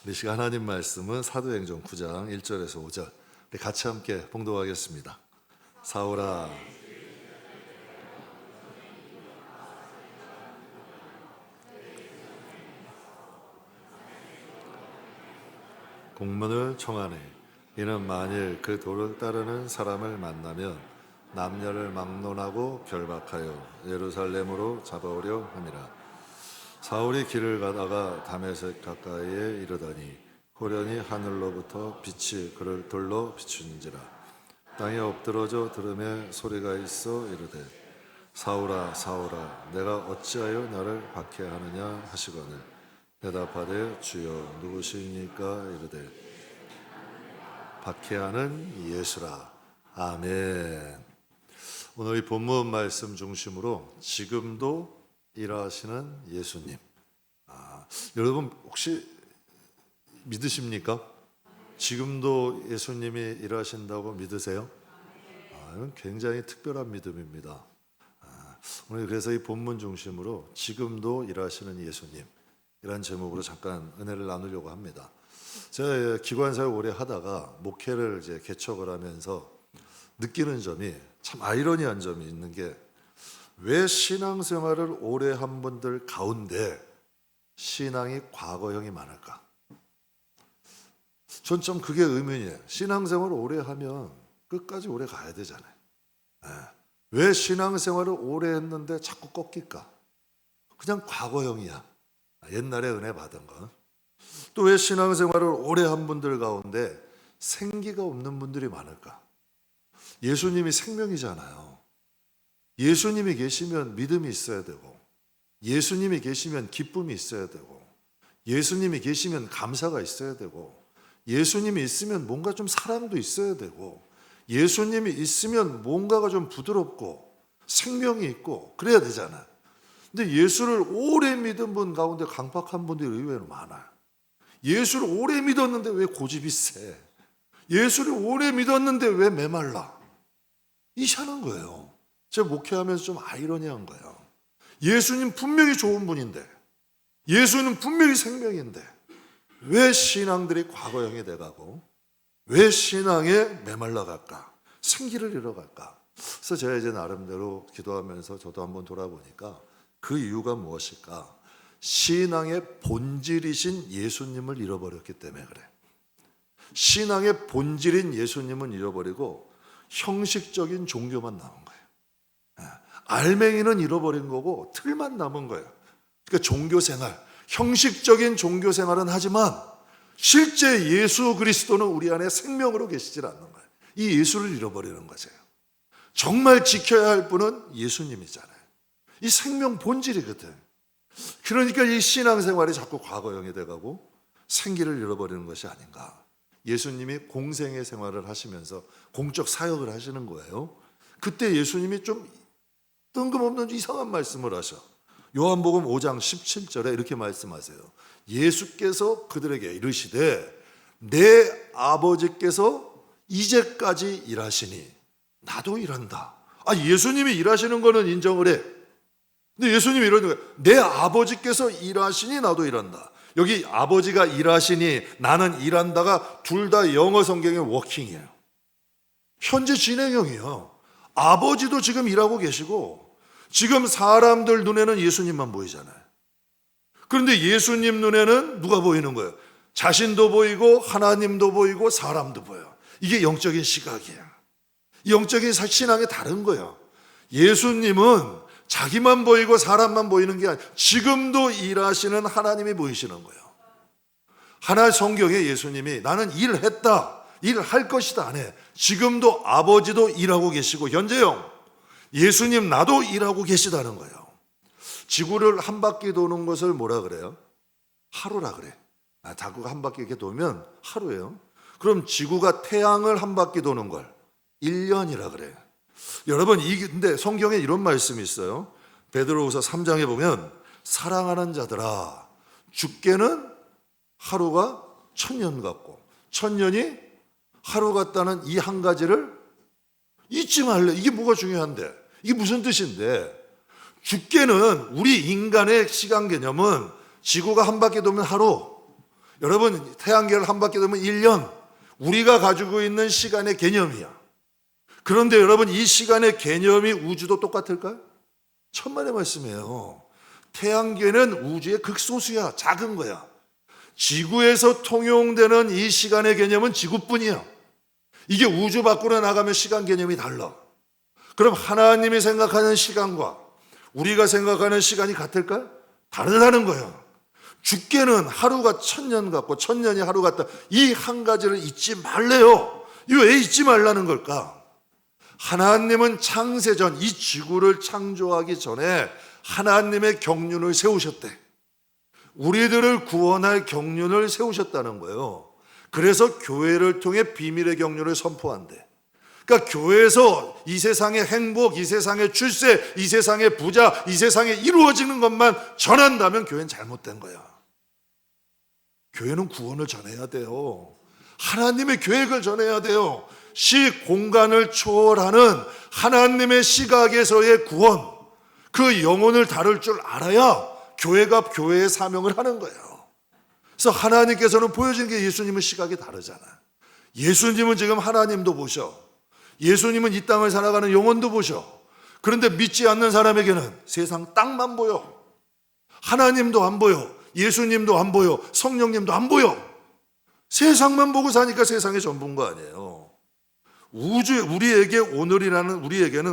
우리 시간 하나님 말씀은 사도행전 9장 1절에서 5절 우리 같이 함께 봉독하겠습니다. 사울아 공문을 청하네. 이는 만일 그 도를 따르는 사람을 만나면 남녀를 막론하고 결박하여 예루살렘으로 잡아오려 함이라. 사울이 길을 가다가 다메섹 가까이에 이르더니 호련히 하늘로부터 빛이 그를 돌로 비추는지라. 땅에 엎드러져 들음에 소리가 있어 이르되 사울아 사울아 내가 어찌하여 나를 박해하느냐 하시거늘 대답하되 주여 누구시니까 이르되 박해하는 예수라. 아멘. 오늘 이 본문 말씀 중심으로 지금도 일하시는 예수님. 여러분 혹시 믿으십니까? 지금도 예수님이 일하신다고 믿으세요? 이건 굉장히 특별한 믿음입니다. 오늘 그래서 이 본문 중심으로 지금도 일하시는 예수님 이란 제목으로 잠깐 은혜를 나누려고 합니다. 제가 기관사역 오래 하다가 목회를 이제 개척을 하면서 느끼는 점이 참 아이러니한 점이 있는 게 왜 신앙생활을 오래 한 분들 가운데 신앙이 과거형이 많을까? 전 좀 그게 의문이에요. 신앙생활을 오래 하면 끝까지 오래 가야 되잖아요. 왜 신앙생활을 오래 했는데 자꾸 꺾일까? 그냥 과거형이야. 옛날에 은혜 받은 거. 또 왜 신앙생활을 오래 한 분들 가운데 생기가 없는 분들이 많을까? 예수님이 생명이잖아요. 예수님이 계시면 믿음이 있어야 되고, 예수님이 계시면 기쁨이 있어야 되고, 예수님이 계시면 감사가 있어야 되고, 예수님이 있으면 뭔가 좀 사랑도 있어야 되고, 예수님이 있으면 뭔가가 좀 부드럽고 생명이 있고 그래야 되잖아요. 근데 예수를 오래 믿은 분 가운데 강팍한 분들이 의외로 많아요. 예수를 오래 믿었는데 왜 고집이 세? 예수를 오래 믿었는데 왜 메말라? 이상한 거예요. 제가 목회하면서 좀 아이러니한 거예요. 예수님 분명히 좋은 분인데, 예수는 분명히 생명인데 왜 신앙들이 과거형이 돼가고 왜 신앙에 메말라 갈까? 생기를 잃어갈까? 그래서 제가 이제 나름대로 기도하면서 저도 한번 돌아보니까 그 이유가 무엇일까? 신앙의 본질이신 예수님을 잃어버렸기 때문에 그래. 신앙의 본질인 예수님은 잃어버리고 형식적인 종교만 남은 거예요. 알맹이는 잃어버린 거고 틀만 남은 거예요. 그러니까 종교생활, 형식적인 종교생활은 하지만 실제 예수 그리스도는 우리 안에 생명으로 계시질 않는 거예요. 이 예수를 잃어버리는 거죠. 정말 지켜야 할 분은 예수님이잖아요. 이 생명 본질이거든. 그러니까 이 신앙생활이 자꾸 과거형이 돼가고 생기를 잃어버리는 것이 아닌가. 예수님이 공생의 생활을 하시면서 공적 사역을 하시는 거예요. 그때 예수님이 좀 뜬금없는 이상한 말씀을 하셔. 요한복음 5장 17절에 이렇게 말씀하세요. 예수께서 그들에게 이르시되 내 아버지께서 이제까지 일하시니 나도 일한다. 예수님이 일하시는 거는 인정을 해. 근데 예수님이 이러는 거예요. 내 아버지께서 일하시니 나도 일한다. 여기 아버지가 일하시니 나는 일한다가 둘 다 영어 성경의 워킹이에요. 현재 진행형이에요. 아버지도 지금 일하고 계시고 지금 사람들 눈에는 예수님만 보이잖아요. 그런데 예수님 눈에는 누가 보이는 거예요? 자신도 보이고 하나님도 보이고 사람도 보여. 이게 영적인 시각이에요. 영적인 신앙이 다른 거예요. 예수님은 자기만 보이고 사람만 보이는 게 아니라 지금도 일하시는 하나님이 보이시는 거예요. 하나 성경에 예수님이 나는 일했다, 일할 것이다 안 해. 지금도 아버지도 일하고 계시고 현재형 예수님 나도 일하고 계시다는 거예요. 지구를 한 바퀴 도는 것을 뭐라 그래요? 하루라 그래. 지구가 한 바퀴 이렇게 돌면 하루예요. 그럼 지구가 태양을 한 바퀴 도는 걸 1년이라 그래. 여러분 근데 성경에 이런 말씀이 있어요. 베드로후서 3장에 보면 사랑하는 자들아 주께는 하루가 1000년 같고 1000년이 하루 같다는 이 한 가지를 잊지 말래. 이게 뭐가 중요한데? 이게 무슨 뜻인데? 주께는 우리 인간의 시간 개념은 지구가 한 바퀴 돌면 하루, 여러분, 태양계를 한 바퀴 돌면 1년, 우리가 가지고 있는 시간의 개념이야. 그런데 여러분, 이 시간의 개념이 우주도 똑같을까요? 천만의 말씀이에요. 태양계는 우주의 극소수야. 작은 거야. 지구에서 통용되는 이 시간의 개념은 지구뿐이야. 이게 우주 밖으로 나가면 시간 개념이 달라. 그럼 하나님이 생각하는 시간과 우리가 생각하는 시간이 같을까요? 다르다는 거예요. 주께는 하루가 1000년 같고 1000년이 하루 같다. 이 한 가지를 잊지 말래요. 이거 왜 잊지 말라는 걸까? 하나님은 창세전 이 지구를 창조하기 전에 하나님의 경륜을 세우셨대. 우리들을 구원할 경륜을 세우셨다는 거예요. 그래서 교회를 통해 비밀의 경륜을 선포한대. 그러니까 교회에서 이 세상의 행복, 이 세상의 출세, 이 세상의 부자, 이 세상에 이루어지는 것만 전한다면 교회는 잘못된 거야. 교회는 구원을 전해야 돼요. 하나님의 계획을 전해야 돼요. 시, 공간을 초월하는 하나님의 시각에서의 구원, 그 영혼을 다룰 줄 알아야 교회가 교회의 사명을 하는 거예요. 그래서 하나님께서는 보여주는 게 예수님은 시각이 다르잖아. 예수님은 지금 하나님도 보셔. 예수님은 이 땅을 살아가는 영혼도 보셔. 그런데 믿지 않는 사람에게는 세상 땅만 보여. 하나님도 안 보여. 예수님도 안 보여. 성령님도 안 보여. 세상만 보고 사니까 세상이 전부인 거 아니에요. 우리에게는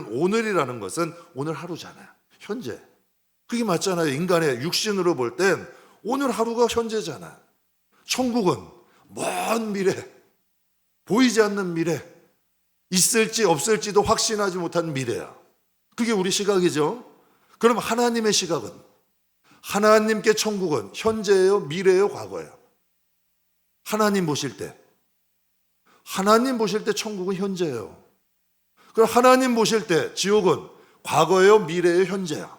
오늘이라는 것은 오늘 하루잖아요. 현재. 그게 맞잖아요. 인간의 육신으로 볼 땐 오늘 하루가 현재잖아. 천국은 먼 미래, 보이지 않는 미래, 있을지 없을지도 확신하지 못한 미래야. 그게 우리 시각이죠. 그럼 하나님의 시각은? 하나님께 천국은 현재예요, 미래예요, 과거예요? 하나님 보실 때 천국은 현재예요. 그럼 하나님 보실 때 지옥은 과거예요, 미래예요, 현재야?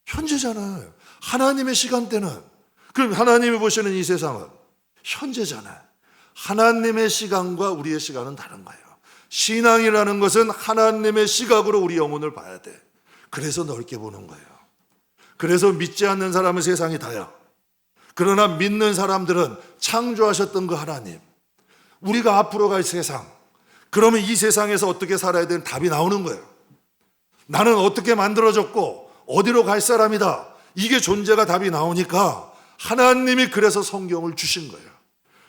현재잖아요. 하나님의 시간대는. 그럼 하나님이 보시는 이 세상은 현재잖아요. 하나님의 시간과 우리의 시간은 다른 거예요. 신앙이라는 것은 하나님의 시각으로 우리 영혼을 봐야 돼. 그래서 넓게 보는 거예요. 그래서 믿지 않는 사람은 세상이 다야. 그러나 믿는 사람들은 창조하셨던 그 하나님, 우리가 앞으로 갈 세상, 그러면 이 세상에서 어떻게 살아야 되는 답이 나오는 거예요. 나는 어떻게 만들어졌고 어디로 갈 사람이다. 이게 존재가 답이 나오니까 하나님이 그래서 성경을 주신 거예요.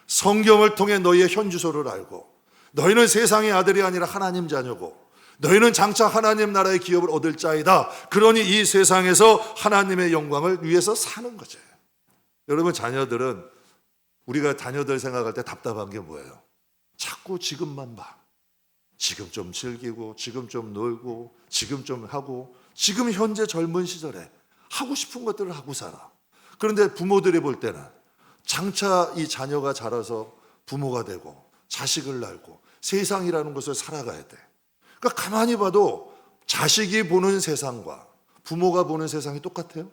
성경을 통해 너희의 현주소를 알고, 너희는 세상의 아들이 아니라 하나님 자녀고, 너희는 장차 하나님 나라의 기업을 얻을 자이다. 그러니 이 세상에서 하나님의 영광을 위해서 사는 거죠. 여러분, 자녀들은, 우리가 자녀들 생각할 때 답답한 게 뭐예요? 자꾸 지금만 봐. 지금 좀 즐기고, 지금 좀 놀고, 지금 좀 하고, 지금 현재 젊은 시절에 하고 싶은 것들을 하고 살아. 그런데 부모들이 볼 때는 장차 이 자녀가 자라서 부모가 되고 자식을 낳고 세상이라는 것을 살아가야 돼. 그러니까 가만히 봐도 자식이 보는 세상과 부모가 보는 세상이 똑같아요?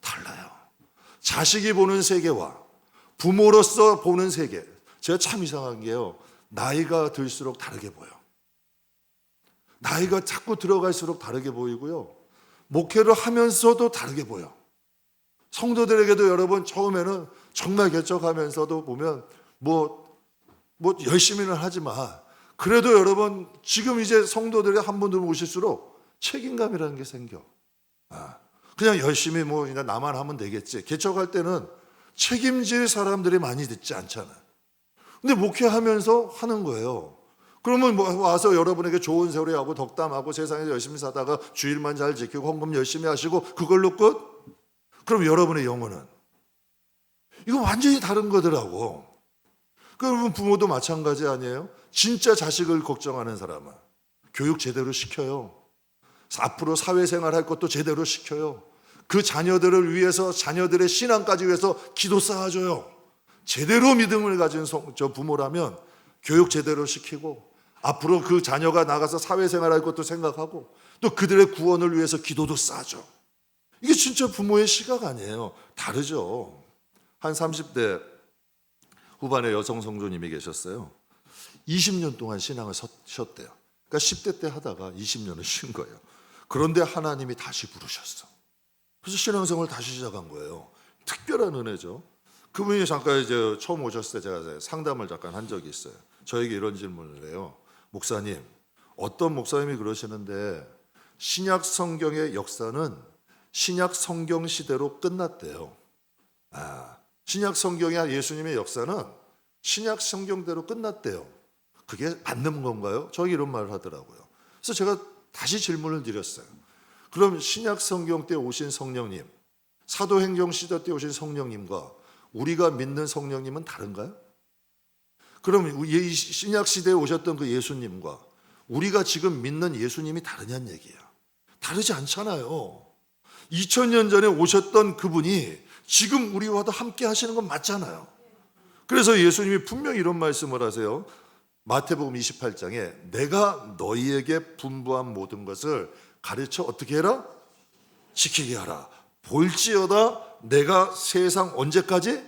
달라요. 자식이 보는 세계와 부모로서 보는 세계, 제가 참 이상한 게요, 나이가 들수록 다르게 보여. 나이가 자꾸 들어갈수록 다르게 보이고요, 목회를 하면서도 다르게 보여. 성도들에게도 여러분, 처음에는 정말 개척하면서도 보면 뭐 열심히는 하지만 그래도 여러분, 지금 이제 성도들이 한 분들 오실수록 책임감이라는 게 생겨. 그냥 열심히 그냥 나만 하면 되겠지. 개척할 때는 책임질 사람들이 많이 듣지 않잖아. 근데 목회하면서 하는 거예요. 그러면 와서 여러분에게 좋은 소리하고 덕담하고 세상에서 열심히 사다가 주일만 잘 지키고 헌금 열심히 하시고 그걸로 끝? 그럼 여러분의 영혼은? 이거 완전히 다른 거더라고. 그러면 부모도 마찬가지 아니에요? 진짜 자식을 걱정하는 사람은 교육 제대로 시켜요. 앞으로 사회생활 할 것도 제대로 시켜요. 그 자녀들을 위해서, 자녀들의 신앙까지 위해서 기도 쌓아줘요. 제대로 믿음을 가진 부모라면 교육 제대로 시키고, 앞으로 그 자녀가 나가서 사회생활 할 것도 생각하고, 또 그들의 구원을 위해서 기도도 쌓아줘. 이게 진짜 부모의 시각 아니에요. 다르죠. 한 30대 후반의 여성 성도님이 계셨어요. 20년 동안 신앙을 쉬었대요. 그러니까 10대 때 하다가 20년을 쉰 거예요. 그런데 하나님이 다시 부르셨어. 그래서 신앙생활을 다시 시작한 거예요. 특별한 은혜죠. 그분이 잠깐 이제 처음 오셨을 때 제가 상담을 잠깐 한 적이 있어요. 저에게 이런 질문을 해요. 목사님, 어떤 목사님이 그러시는데 신약 성경의 역사는 신약 성경 시대로 끝났대요. 신약 성경의 예수님의 역사는 신약 성경대로 끝났대요. 그게 맞는 건가요? 저에게 이런 말을 하더라고요. 그래서 제가 다시 질문을 드렸어요. 그럼 신약 성경 때 오신 성령님, 사도행전 시대 때 오신 성령님과 우리가 믿는 성령님은 다른가요? 그럼 이 신약 시대에 오셨던 그 예수님과 우리가 지금 믿는 예수님이 다르냐는 얘기야. 다르지 않잖아요. 2000년 전에 오셨던 그분이 지금 우리와도 함께 하시는 건 맞잖아요. 그래서 예수님이 분명히 이런 말씀을 하세요. 마태복음 28장에 내가 너희에게 분부한 모든 것을 가르쳐 어떻게 해라? 지키게 하라. 볼지어다 내가 세상 언제까지?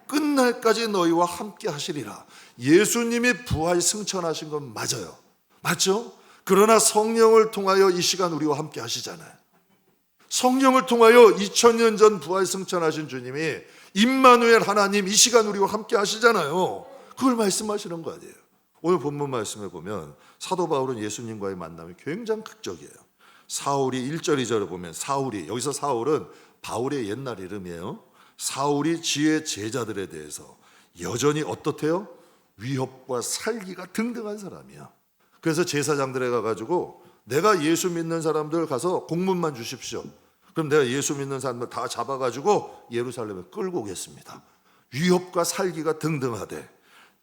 끝날까지 너희와 함께 하시리라. 예수님이 부활 승천하신 건 맞아요. 맞죠? 그러나 성령을 통하여 이 시간 우리와 함께 하시잖아요. 성령을 통하여 2000년 전 부활 승천하신 주님이 임마누엘 하나님 이 시간 우리와 함께 하시잖아요. 그걸 말씀하시는 거 아니에요. 오늘 본문 말씀에 보면 사도 바울은 예수님과의 만남이 굉장히 극적이에요. 사울이 1절 2절을 보면 사울이, 여기서 사울은 바울의 옛날 이름이에요. 사울이 지혜 제자들에 대해서 여전히 어떻대요? 위협과 살기가 등등한 사람이야. 그래서 제사장들에 가가지고 내가 예수 믿는 사람들 가서 공문만 주십시오. 그럼 내가 예수 믿는 사람들 다 잡아가지고 예루살렘에 끌고 오겠습니다. 위협과 살기가 등등하대.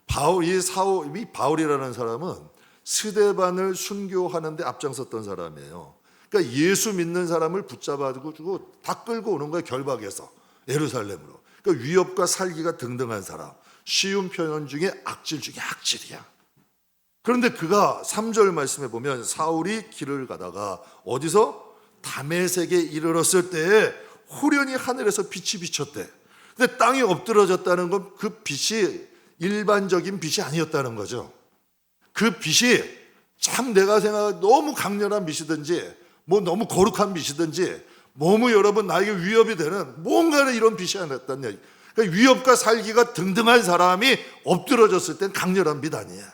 바울이라는 사람은 스데반을 순교하는데 앞장섰던 사람이에요. 그러니까 예수 믿는 사람을 붙잡아주고 다 끌고 오는 거예요. 결박해서 예루살렘으로. 그러니까 위협과 살기가 등등한 사람. 쉬운 표현 중에 악질 중에 악질이야. 그런데 그가 3절 말씀에 보면 사울이 길을 가다가 어디서? 다메섹에 이르렀을 때에 호련히 하늘에서 빛이 비쳤대. 근데 땅이 엎드러졌다는 건 그 빛이 일반적인 빛이 아니었다는 거죠. 그 빛이 참 내가 생각해 너무 강렬한 빛이든지 뭐 너무 거룩한 빛이든지 너무 여러분 나에게 위협이 되는 뭔가는 이런 빛이 아니었다는 얘기. 그러니까 위협과 살기가 등등한 사람이 엎드러졌을 땐 강렬한 빛 아니야.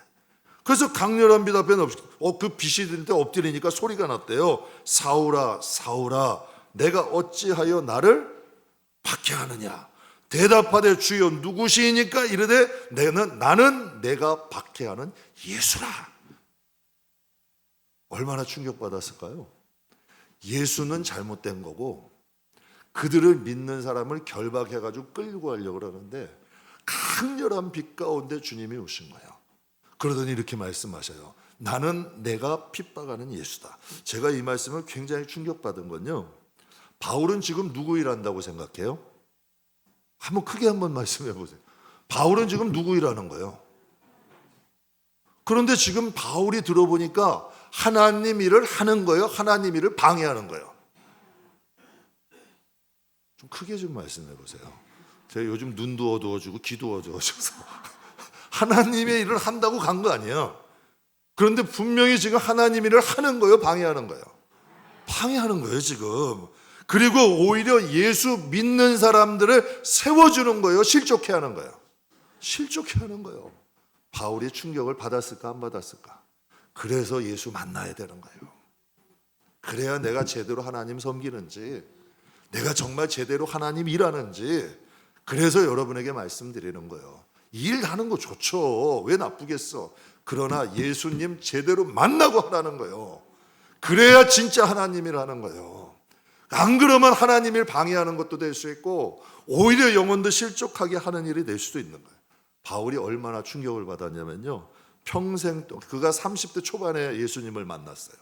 그래서 강렬한 빛 앞에는 그 빛이 드는데 엎드리니까 소리가 났대요. 사울아 사울아 내가 어찌하여 나를 박해하느냐. 대답하되 주여 누구시니까 이르되 나는 내가 박해하는 예수라. 얼마나 충격받았을까요? 예수는 잘못된 거고 그들을 믿는 사람을 결박해가지고 끌고 가려고 그러는데 강렬한 빛 가운데 주님이 오신 거예요. 그러더니 이렇게 말씀하셔요. 나는 내가 핍박하는 예수다. 제가 이 말씀을 굉장히 충격받은 건요. 바울은 지금 누구 일한다고 생각해요? 한번 크게 한번 말씀해 보세요. 바울은 지금 누구 일하는 거예요? 그런데 지금 바울이 들어보니까 하나님 일을 하는 거예요? 하나님 일을 방해하는 거예요? 좀 크게 좀 말씀해 보세요. 제가 요즘 눈도 어두워지고 귀도 어두워져서 하나님의 일을 한다고 간 거 아니에요. 그런데 분명히 지금 하나님 일을 하는 거예요? 방해하는 거예요? 방해하는 거예요 지금. 그리고 오히려 예수 믿는 사람들을 세워주는 거예요? 실족해 하는 거예요? 실족해 하는 거예요. 바울이 충격을 받았을까 안 받았을까? 그래서 예수 만나야 되는 거예요. 그래야 내가 제대로 하나님 섬기는지 내가 정말 제대로 하나님 일하는지 그래서 여러분에게 말씀드리는 거예요. 일하는 거 좋죠. 왜 나쁘겠어. 그러나 예수님 제대로 만나고 하라는 거예요. 그래야 진짜 하나님 일 하는 거예요. 안 그러면 하나님 일 방해하는 것도 될 수 있고 오히려 영혼도 실족하게 하는 일이 될 수도 있는 거예요. 바울이 얼마나 충격을 받았냐면요. 평생 동안 그가 30대 초반에 예수님을 만났어요.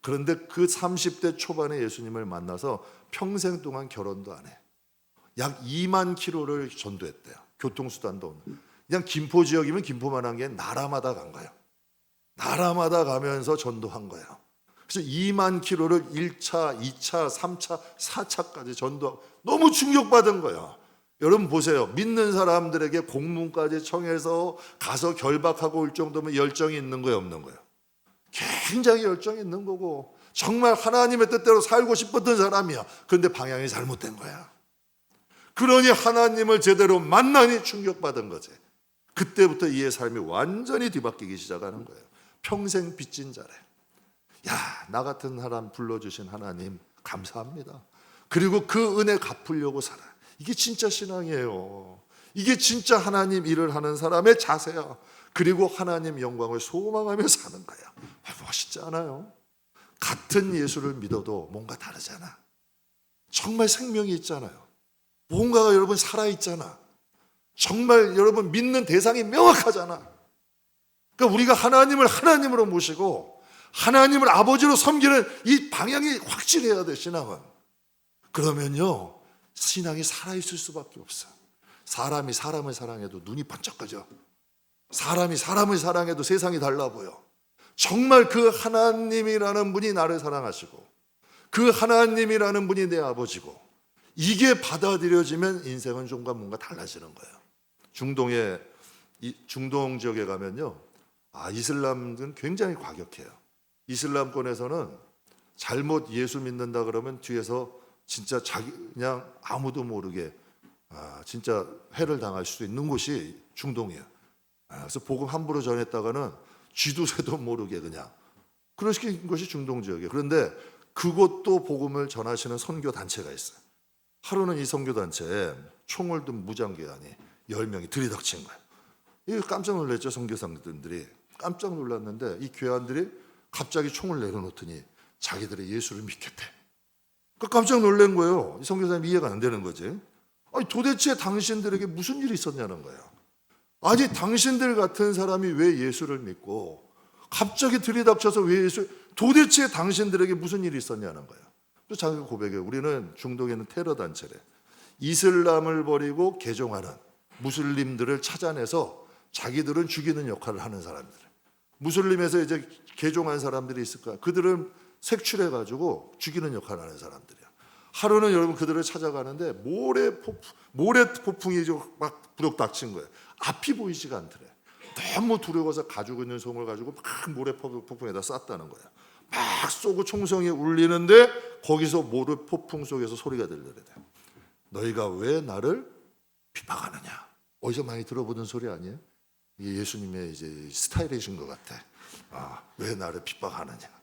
그런데 그 30대 초반에 예수님을 만나서 평생 동안 결혼도 안 해. 약 2만 킬로를 전도했대요. 교통수단도 없는. 그냥 김포 지역이면 김포만 한 게 나라마다 간 거예요. 나라마다 가면서 전도한 거예요. 그래서 2만 킬로를 1차, 2차, 3차, 4차까지 전도하고 너무 충격받은 거예요. 여러분 보세요. 믿는 사람들에게 공문까지 청해서 가서 결박하고 올 정도면 열정이 있는 거예요, 없는 거예요? 굉장히 열정이 있는 거고 정말 하나님의 뜻대로 살고 싶었던 사람이야. 그런데 방향이 잘못된 거야. 그러니 하나님을 제대로 만나니 충격받은 거지. 그때부터 이의 삶이 완전히 뒤바뀌기 시작하는 거예요. 평생 빚진 자래. 야, 나 같은 사람 불러주신 하나님 감사합니다. 그리고 그 은혜 갚으려고 살아. 이게 진짜 신앙이에요. 이게 진짜 하나님 일을 하는 사람의 자세야. 그리고 하나님 영광을 소망하며 사는 거야. 멋있지 않아요? 같은 예수를 믿어도 뭔가 다르잖아. 정말 생명이 있잖아요. 뭔가가 여러분 살아있잖아. 정말 여러분 믿는 대상이 명확하잖아. 그러니까 우리가 하나님을 하나님으로 모시고 하나님을 아버지로 섬기는 이 방향이 확실해야 돼, 신앙은. 그러면요, 신앙이 살아있을 수밖에 없어. 사람이 사람을 사랑해도 눈이 번쩍거려. 사람이 사람을 사랑해도 세상이 달라 보여. 정말 그 하나님이라는 분이 나를 사랑하시고 그 하나님이라는 분이 내 아버지고 이게 받아들여지면 인생은 좀과 뭔가 달라지는 거예요. 중동 지역에 가면요, 이슬람은 굉장히 과격해요. 이슬람권에서는 잘못 예수 믿는다 그러면 뒤에서 진짜 그냥 아무도 모르게 진짜 해를 당할 수도 있는 곳이 중동이에요. 그래서 복음 함부로 전했다가는 쥐도 새도 모르게 그냥 그런 것이 중동 지역이에요. 그런데 그곳도 복음을 전하시는 선교 단체가 있어요. 하루는 이 선교 단체에 총을 든 무장괴한이 10명이 들이닥친 거예요. 이거 깜짝 놀랐죠. 선교사들이 깜짝 놀랐는데 이 괴한들이 갑자기 총을 내려놓더니 자기들의 예수를 믿겠대. 깜짝 놀란 거예요. 이 선교사님 이해가 안 되는 거지. 아니, 도대체 당신들에게 무슨 일이 있었냐는 거예요. 아니, 당신들 같은 사람이 왜 예수를 믿고 갑자기 들이닥쳐서 왜 도대체 당신들에게 무슨 일이 있었냐는 거예요. 또 자기 고백해요. 우리는 중동에 있는 테러 단체래. 이슬람을 버리고 개종하는 무슬림들을 찾아내서 자기들은 죽이는 역할을 하는 사람들. 무슬림에서 이제 개종한 사람들이 있을 거야. 그들은 색출해가지고 죽이는 역할을 하는 사람들이야. 하루는 여러분 그들을 찾아가는데 모래 폭풍이 막 부력닥친 거예요. 앞이 보이지가 않더래. 너무 두려워서 가지고 있는 손을 가지고 막 모래 폭풍에다 쐈다는 거야. 막 쏘고 총성이 울리는데 거기서 모래 폭풍 속에서 소리가 들리더래. 너희가 왜 나를 비방하느냐? 어디서 많이 들어보던 소리 아니에요? 이게 예수님의 이제 스타일이신 것 같아. 왜 나를 비방하느냐?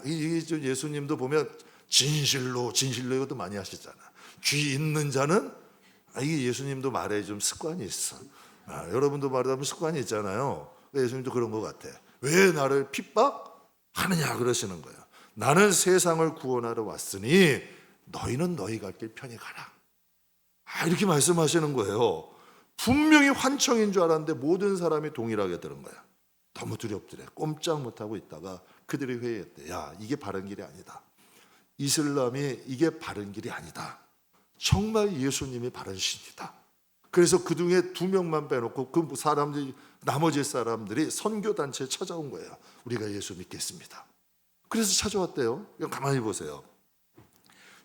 이게 좀 예수님도 보면 진실로 이것도 많이 하시잖아. 귀 있는 자는 이게 예수님도 말에 좀 습관이 있어. 여러분도 말하면 습관이 있잖아요. 예수님도 그런 것 같아. 왜 나를 핍박하느냐 그러시는 거예요. 나는 세상을 구원하러 왔으니 너희는 너희 갈 길 편히 가라. 이렇게 말씀하시는 거예요. 분명히 환청인 줄 알았는데 모든 사람이 동일하게 들은 거야. 너무 두렵더래. 꼼짝 못하고 있다가 그들이 회의했대. 야, 이게 바른 길이 아니다. 이슬람이 이게 바른 길이 아니다. 정말 예수님이 바른 신이다. 그래서 그 중에 2명만 빼놓고 그 사람들이, 나머지 사람들이 선교단체에 찾아온 거예요. 우리가 예수 믿겠습니다. 그래서 찾아왔대요. 가만히 보세요.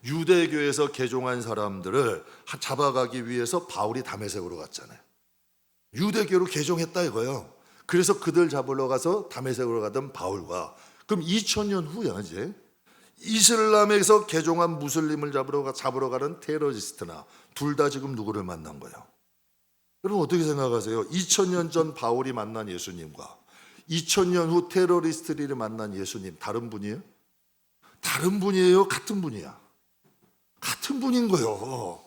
유대교에서 개종한 사람들을 잡아가기 위해서 바울이 다메섹으로 갔잖아요. 유대교로 개종했다 이거예요. 그래서 그들 잡으러 가서 다메섹으로 가던 바울과, 그럼 2000년 후야 이제 이슬람에서 개종한 무슬림을 잡으러 가는 테러리스트나 둘 다 지금 누구를 만난 거예요? 여러분 어떻게 생각하세요? 2000년 전 바울이 만난 예수님과 2000년 후 테러리스트들이 만난 예수님 다른 분이에요? 다른 분이에요? 같은 분이야? 같은 분인 거예요.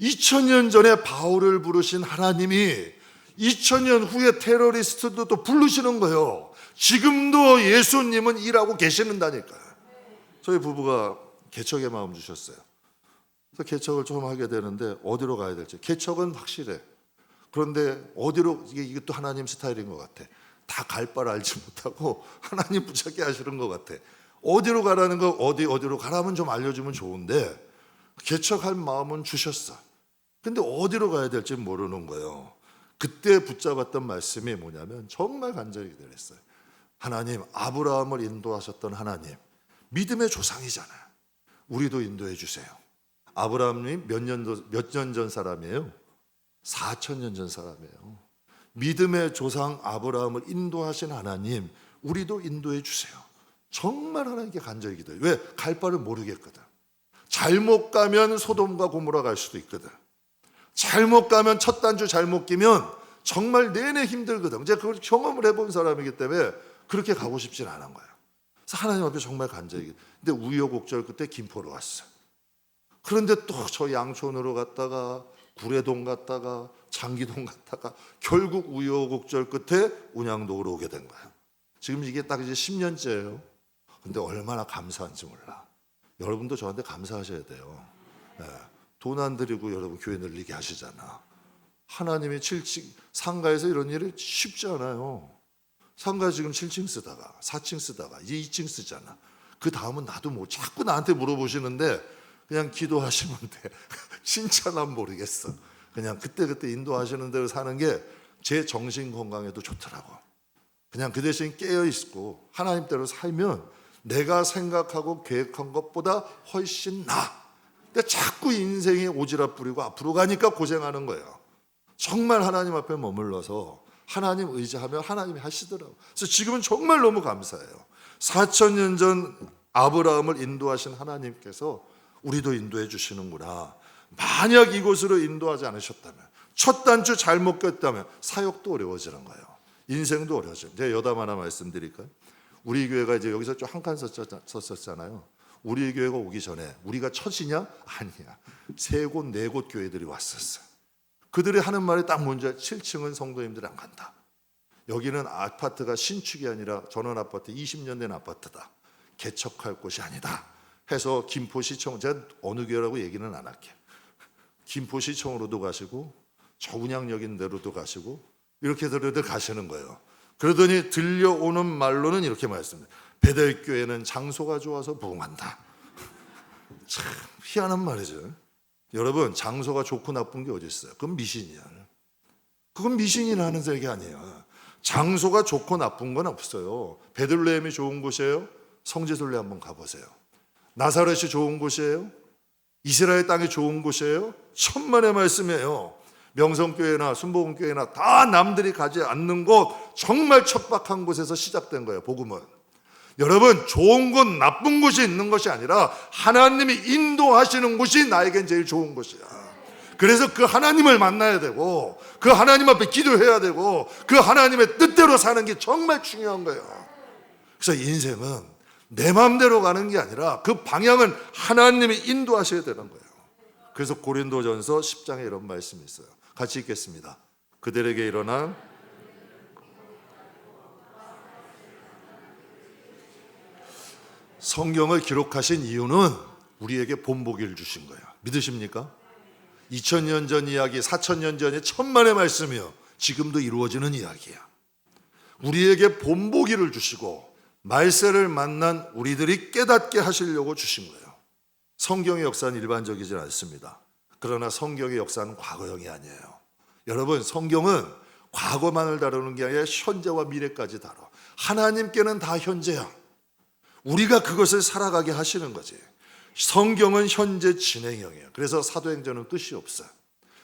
2000년 전에 바울을 부르신 하나님이 2000년 후에 테러리스트도 또 부르시는 거예요. 지금도 예수님은 일하고 계시는다니까요. 저희 부부가 개척의 마음 주셨어요. 그래서 개척을 좀 하게 되는데 어디로 가야 될지. 개척은 확실해. 그런데 어디로, 이게 또 하나님 스타일인 것 같아. 다 갈 바를 알지 못하고 하나님 붙잡게 하시는 것 같아. 어디로 가라는 거, 어디로 가라면 좀 알려주면 좋은데 개척할 마음은 주셨어. 근데 어디로 가야 될지 모르는 거예요. 그때 붙잡았던 말씀이 뭐냐면 정말 간절히 기도했어요. 하나님, 아브라함을 인도하셨던 하나님, 믿음의 조상이잖아요. 우리도 인도해 주세요. 아브라함이 몇 년 전 사람이에요? 4000년 전 사람이에요. 믿음의 조상 아브라함을 인도하신 하나님, 우리도 인도해 주세요. 정말 하나님께 간절히 기도해요. 왜? 갈 바를 모르겠거든. 잘못 가면 소돔과 고모라 갈 수도 있거든. 잘못 가면 첫 단추 잘못 끼면 정말 내내 힘들거든. 제가 그걸 경험을 해본 사람이기 때문에 그렇게 가고 싶진 않은 거예요. 그래서 하나님 앞에 정말 간절히. 근데 우여곡절 끝에 김포로 왔어요. 그런데 또 저 양촌으로 갔다가 구례동 갔다가 장기동 갔다가 결국 우여곡절 끝에 운양동으로 오게 된 거예요. 지금 이게 딱 이제 10년째예요. 근데 얼마나 감사한지 몰라. 여러분도 저한테 감사하셔야 돼요. 네. 돈 안 들이고 여러분 교회 늘리게 하시잖아. 하나님이 7층 상가에서 이런 일이 쉽지 않아요. 상가 지금 7층 쓰다가 4층 쓰다가 이제 2층 쓰잖아. 그 다음은 나도 뭐 자꾸 나한테 물어보시는데 그냥 기도하시면 돼. 진짜 난 모르겠어. 그냥 그때그때 인도하시는 대로 사는 게 제 정신 건강에도 좋더라고. 그냥 그 대신 깨어있고 하나님대로 살면 내가 생각하고 계획한 것보다 훨씬 나아. 근데 자꾸 인생이 오지랖 부리고 앞으로 가니까 고생하는 거예요. 정말 하나님 앞에 머물러서 하나님 의지하면 하나님이 하시더라고요. 그래서 지금은 정말 너무 감사해요. 4,000년 전 아브라함을 인도하신 하나님께서 우리도 인도해 주시는구나. 만약 이곳으로 인도하지 않으셨다면, 첫 단추 잘못 꼈다면 사역도 어려워지는 거예요. 인생도 어려워져요. 제가 여담 하나 말씀드릴까요? 우리 교회가 이제 여기서 좀 한 칸 썼었잖아요. 우리 교회가 오기 전에 우리가 첫이냐? 아니야. 3곳, 4곳 교회들이 왔었어요. 그들이 하는 말이 딱 뭔지 7층은 성도님들이 안 간다. 여기는 아파트가 신축이 아니라 전원 아파트 20년 된 아파트다. 개척할 곳이 아니다. 해서 김포시청, 제가 어느 교회라고 얘기는 안 할게요. 김포시청으로도 가시고 저운양역 인대로도 가시고 이렇게 들어들 가시는 거예요. 그러더니 들려오는 말로는 이렇게 말씀해요. 베델교회는 장소가 좋아서 부흥한다. 참 희한한 말이죠. 여러분, 장소가 좋고 나쁜 게 어디 있어요? 그건 미신이야. 그건 미신이라는 얘기 아니에요. 장소가 좋고 나쁜 건 없어요. 베들레헴이 좋은 곳이에요? 성지순례 한번 가보세요. 나사렛이 좋은 곳이에요? 이스라엘 땅이 좋은 곳이에요? 천만의 말씀이에요. 명성교회나 순복음교회나 다 남들이 가지 않는 곳, 정말 척박한 곳에서 시작된 거예요. 복음은. 여러분, 좋은 곳 나쁜 곳이 있는 것이 아니라 하나님이 인도하시는 곳이 나에겐 제일 좋은 곳이야. 그래서 그 하나님을 만나야 되고 그 하나님 앞에 기도해야 되고 그 하나님의 뜻대로 사는 게 정말 중요한 거예요. 그래서 인생은 내 마음대로 가는 게 아니라 그 방향은 하나님이 인도하셔야 되는 거예요. 그래서 고린도전서 10장에 이런 말씀이 있어요. 같이 읽겠습니다. 그들에게 일어난 성경을 기록하신 이유는 우리에게 본보기를 주신 거예요. 믿으십니까? 2000년 전 이야기, 4000년 전의 천만의 말씀이요. 지금도 이루어지는 이야기야. 우리에게 본보기를 주시고 말세를 만난 우리들이 깨닫게 하시려고 주신 거예요. 성경의 역사는 일반적이지 않습니다. 그러나 성경의 역사는 과거형이 아니에요. 여러분, 성경은 과거만을 다루는 게 아니라 현재와 미래까지 다뤄. 하나님께는 다 현재야. 우리가 그것을 살아가게 하시는 거지. 성경은 현재 진행형이에요. 그래서 사도행전은 끝이 없어요.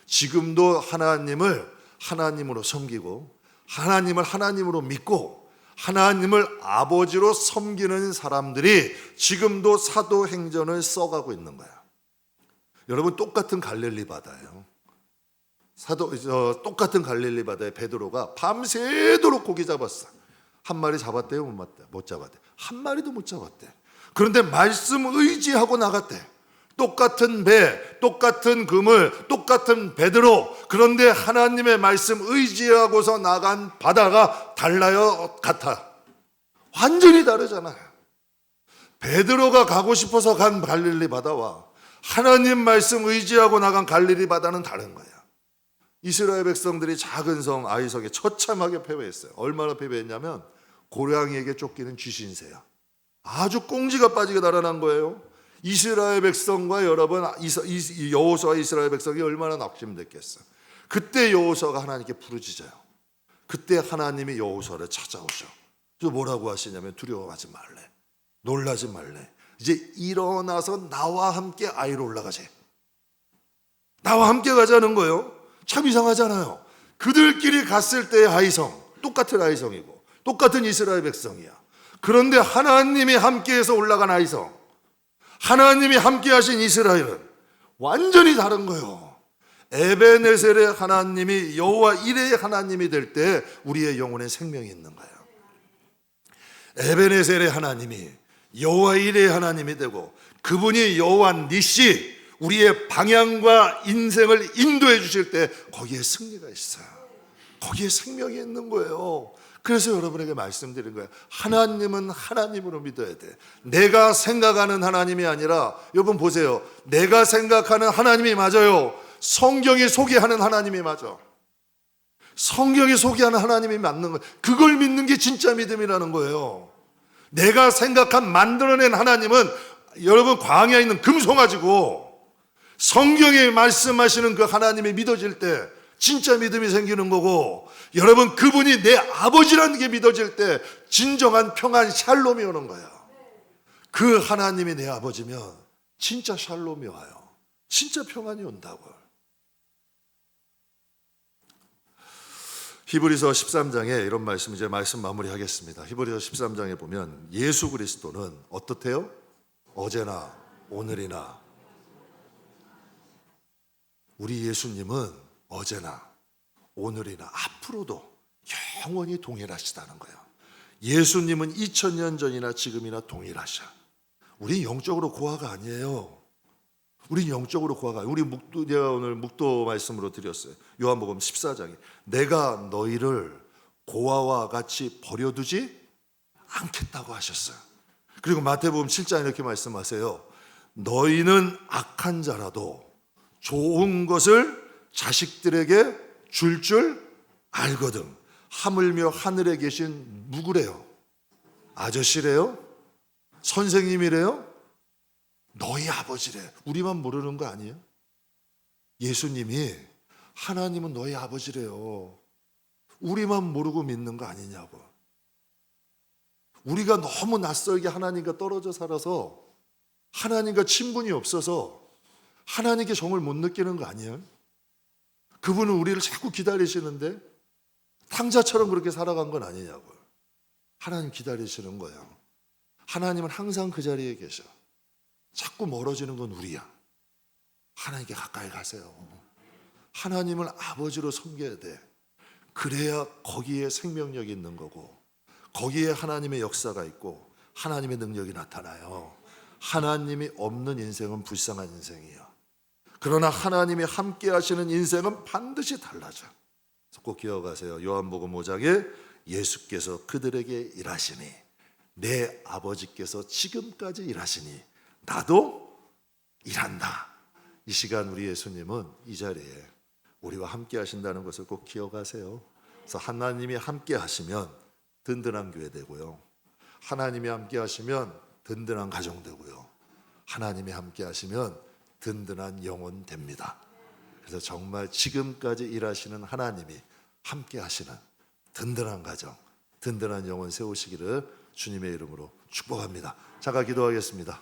지금도 하나님을 하나님으로 섬기고 하나님을 하나님으로 믿고 하나님을 아버지로 섬기는 사람들이 지금도 사도행전을 써가고 있는 거야. 여러분, 똑같은 갈릴리 바다예요. 똑같은 갈릴리 바다에 베드로가 밤새도록 고기 잡았어. 한 마리 잡았대요? 못 잡았대. 한 마리도 못 잡았대. 그런데 말씀 의지하고 나갔대. 똑같은 배, 똑같은 그물, 똑같은 베드로. 그런데 하나님의 말씀 의지하고서 나간 바다가 달라요? 같아? 완전히 다르잖아요. 베드로가 가고 싶어서 간 갈릴리 바다와 하나님 말씀 의지하고 나간 갈릴리 바다는 다른 거야. 이스라엘 백성들이 작은 성 아이성에 처참하게 패배했어요. 얼마나 패배했냐면 고랑이에게 쫓기는 쥐신새야. 아주 꽁지가 빠지게 달아난 거예요. 이스라엘 백성과 여러분, 여호수아와 이스라엘 백성이 얼마나 낙심됐겠어. 그때 여호수아가 하나님께 부르짖어요. 그때 하나님이 여호수아를 찾아오셔. 그래서 뭐라고 하시냐면 두려워하지 말래. 놀라지 말래. 이제 일어나서 나와 함께 아이로 올라가지. 나와 함께 가자는 거예요. 참 이상하잖아요. 그들끼리 갔을 때의 아이성, 똑같은 아이성이고 똑같은 이스라엘 백성이야. 그런데 하나님이 함께해서 올라간 아이성, 하나님이 함께하신 이스라엘은 완전히 다른 거예요. 에베네셀의 하나님이 여호와 이레의 하나님이 될 때 우리의 영혼에 생명이 있는 거예요. 에베네셀의 하나님이 여호와 이레의 하나님이 되고 그분이 여호와 니시, 우리의 방향과 인생을 인도해 주실 때 거기에 승리가 있어요. 거기에 생명이 있는 거예요. 그래서 여러분에게 말씀드린 거예요. 하나님은 하나님으로 믿어야 돼. 내가 생각하는 하나님이 아니라, 여러분 보세요. 내가 생각하는 하나님이 맞아요. 성경이 소개하는 하나님이 맞아. 성경이 소개하는 하나님이 맞는 거예요. 그걸 믿는 게 진짜 믿음이라는 거예요. 내가 생각한 만들어낸 하나님은 여러분 광야에 있는 금송아지고, 성경이 말씀하시는 그 하나님이 믿어질 때 진짜 믿음이 생기는 거고, 여러분 그분이 내 아버지라는 게 믿어질 때 진정한 평안 샬롬이 오는 거예요. 그 하나님이 내 아버지면 진짜 샬롬이 와요. 진짜 평안이 온다고요. 히브리서 13장에 이런 말씀, 이제 말씀 마무리하겠습니다. 히브리서 13장에 보면 예수 그리스도는 어떻대요? 어제나 오늘이나. 우리 예수님은 어제나 오늘이나 앞으로도 영원히 동일하시다는 거예요. 예수님은 2000년 전이나 지금이나 동일하셔. 우린 영적으로 고아가 아니에요. 우린 영적으로 고아가 아니에요. 제가 오늘 묵도 말씀으로 드렸어요. 요한복음 14장에 내가 너희를 고아와 같이 버려두지 않겠다고 하셨어요. 그리고 마태복음 7장에 이렇게 말씀하세요. 너희는 악한 자라도 좋은 것을 자식들에게 줄 알거든. 하물며 하늘에 계신 누구래요? 아저씨래요? 선생님이래요? 너희 아버지래. 우리만 모르는 거 아니에요? 예수님이 하나님은 너희 아버지래요. 우리만 모르고 믿는 거 아니냐고. 우리가 너무 낯설게 하나님과 떨어져 살아서, 하나님과 친분이 없어서 하나님께 정을 못 느끼는 거 아니에요? 그분은 우리를 자꾸 기다리시는데 탕자처럼 그렇게 살아간 건 아니냐고요. 하나님 기다리시는 거예요. 하나님은 항상 그 자리에 계셔. 자꾸 멀어지는 건 우리야. 하나님께 가까이 가세요. 하나님을 아버지로 섬겨야 돼. 그래야 거기에 생명력이 있는 거고, 거기에 하나님의 역사가 있고 하나님의 능력이 나타나요. 하나님이 없는 인생은 불쌍한 인생이에요. 그러나 하나님이 함께 하시는 인생은 반드시 달라져. 꼭 기억하세요. 요한복음 5장에 예수께서 그들에게 일하시니 내 아버지께서 지금까지 일하시니 나도 일한다. 이 시간 우리 예수님은 이 자리에 우리와 함께 하신다는 것을 꼭 기억하세요. 그래서 하나님이 함께 하시면 든든한 교회 되고요. 하나님이 함께 하시면 든든한 가정 되고요. 하나님이 함께 하시면 든든한 영혼 됩니다. 그래서 정말 지금까지 일하시는 하나님이 함께 하시는 든든한 가정, 든든한 영혼 세우시기를 주님의 이름으로 축복합니다. 잠깐 기도하겠습니다.